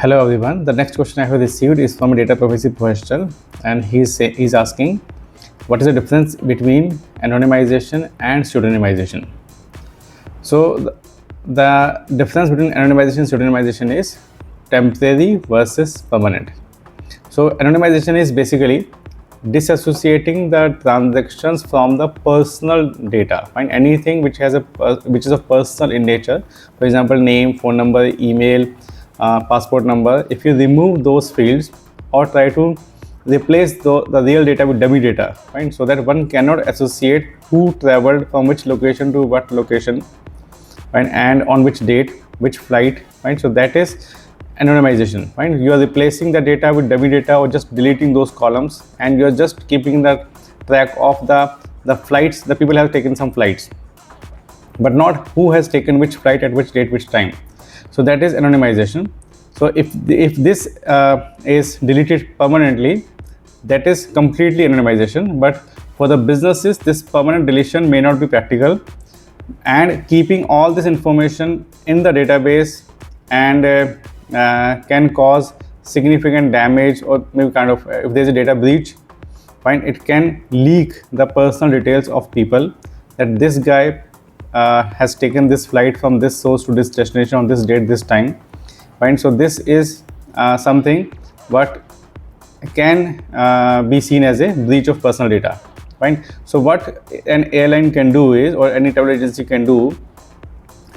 Hello everyone. The next question I have received is from a data privacy professional, and he's asking, what is the difference between anonymization and pseudonymization? So the difference between anonymization and pseudonymization is temporary versus permanent. So anonymization is basically disassociating the transactions from the personal data. Find anything which has which is of personal in nature. For example, name, phone number, email, passport number. If you remove those fields or try to replace the real data with dummy data, right? So that one cannot associate who traveled from which location to what location, right? And on which date, which flight, right? So that is anonymization, right? You are replacing the data with dummy data or just deleting those columns, and you are just keeping the track of the flights. The people have taken some flights, but not who has taken which flight at which date, which time. So that is anonymization. So if this is deleted permanently, that is completely anonymization. But for the businesses, this permanent deletion may not be practical, and keeping all this information in the database and can cause significant damage, or maybe kind of if there's a data breach, fine, it can leak the personal details of people, that this guy has taken this flight from this source to this destination on this date, this time, fine. So this is something what can be seen as a breach of personal data, fine. So what an airline can do is, or any travel agency can do,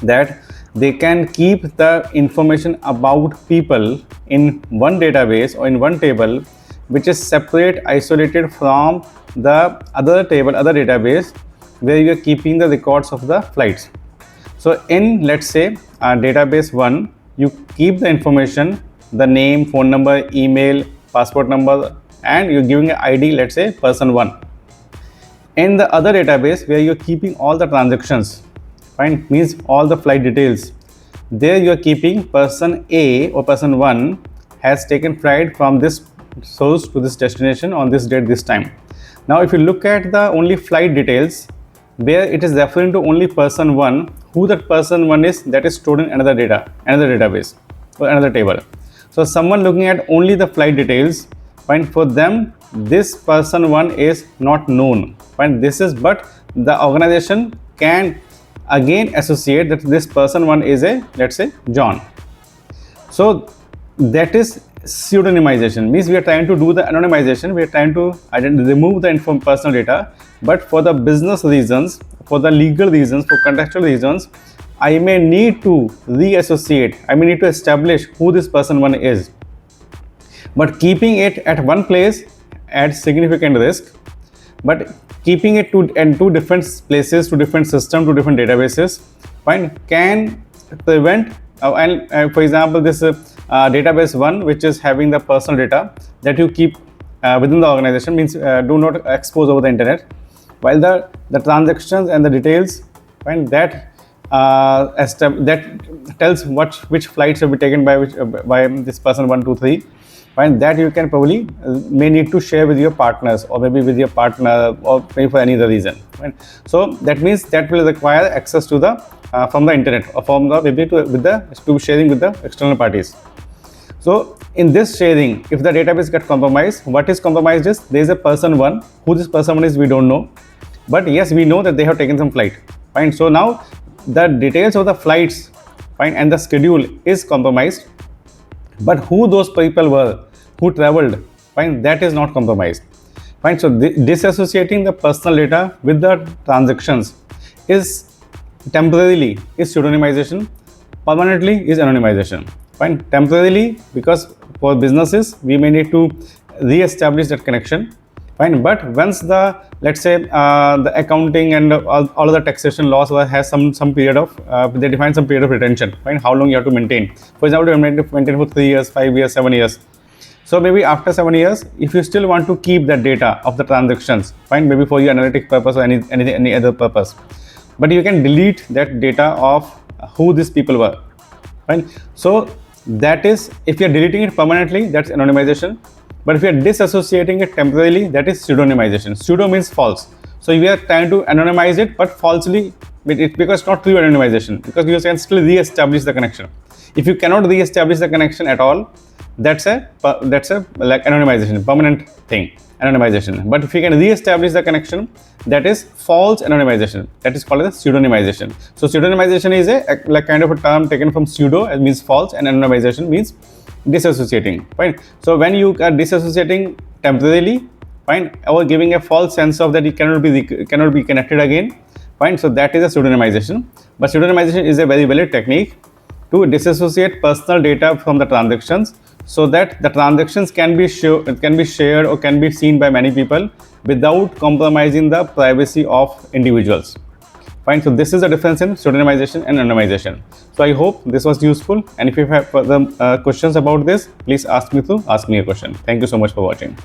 that they can keep the information about people in one database or in one table, which is separate, isolated from the other table, other database, where you are keeping the records of the flights. So in, let's say, database 1, you keep the information, the name, phone number, email, passport number, and you're giving an ID, let's say person 1. In the other database where you're keeping all the transactions, fine, means all the flight details, there you're keeping person A or person 1 has taken flight from this source to this destination on this date, this time. Now if you look at the only flight details, where it is referring to only person 1, who that person 1 is, that is stored in another database or another table. So someone looking at only the flight details, fine, for them this person 1 is not known, fine. This is, but the organization can again associate that this person 1 is a, let's say, John. So that is pseudonymization, means we are trying to do the anonymization, we are trying to remove the personal data, but for the business reasons, for the legal reasons, for contextual reasons, I may need to reassociate, I may need to establish who this person 1 is. But keeping it at one place adds significant risk, but keeping it in two different places, to different systems, to different databases, fine, can prevent for example, this database 1, which is having the personal data that you keep within the organization, means do not expose over the internet, while the transactions and the details, fine, that that tells which flights have been taken by this person 1, 2, 3, fine, that you can probably may need to share with your partners, or maybe with your partner, or maybe for any other reason, right? So that means that will require access to the from the internet, or from the maybe to sharing with the external parties. So in this sharing, if the database gets compromised, what is compromised is there is a person 1, who this person 1 is we don't know, but yes, we know that they have taken some flight, fine. So now the details of the flights, fine, and the schedule is compromised, but who those people were who traveled, fine, that is not compromised, fine. So disassociating the personal data with the transactions is temporarily is pseudonymization, permanently is anonymization, fine. Temporarily, because for businesses we may need to re-establish that connection, fine, but once the, let's say, the accounting and all of the taxation laws has some period of they define some period of retention, fine, how long you have to maintain. For example, you have to maintain for 3 years, 5 years, 7 years. So maybe after 7 years, if you still want to keep that data of the transactions, fine, maybe for your analytic purpose or any other purpose, but you can delete that data of who these people were, fine. So that is, if you are deleting it permanently, that's anonymization. But if you are disassociating it temporarily, that is pseudonymization. Pseudo means false. So we are trying to anonymize it, but falsely, because it's not true anonymization, because you can still re-establish the connection. If you cannot re-establish the connection at all, that's a like anonymization, permanent thing, anonymization. But if you can re-establish the connection, that is false anonymization. That is called as pseudonymization. So pseudonymization is a like kind of a term taken from pseudo, it means false, and anonymization means disassociating. Fine. So when you are disassociating temporarily, fine, or giving a false sense of that it cannot be connected again, fine. So that is a pseudonymization. But pseudonymization is a very valid technique to disassociate personal data from the transactions, so that the transactions can be shared or can be seen by many people without compromising the privacy of individuals. Fine. So this is the difference in pseudonymization and anonymization. So I hope this was useful, and if you have further questions about this, please ask me a question. Thank you so much for watching.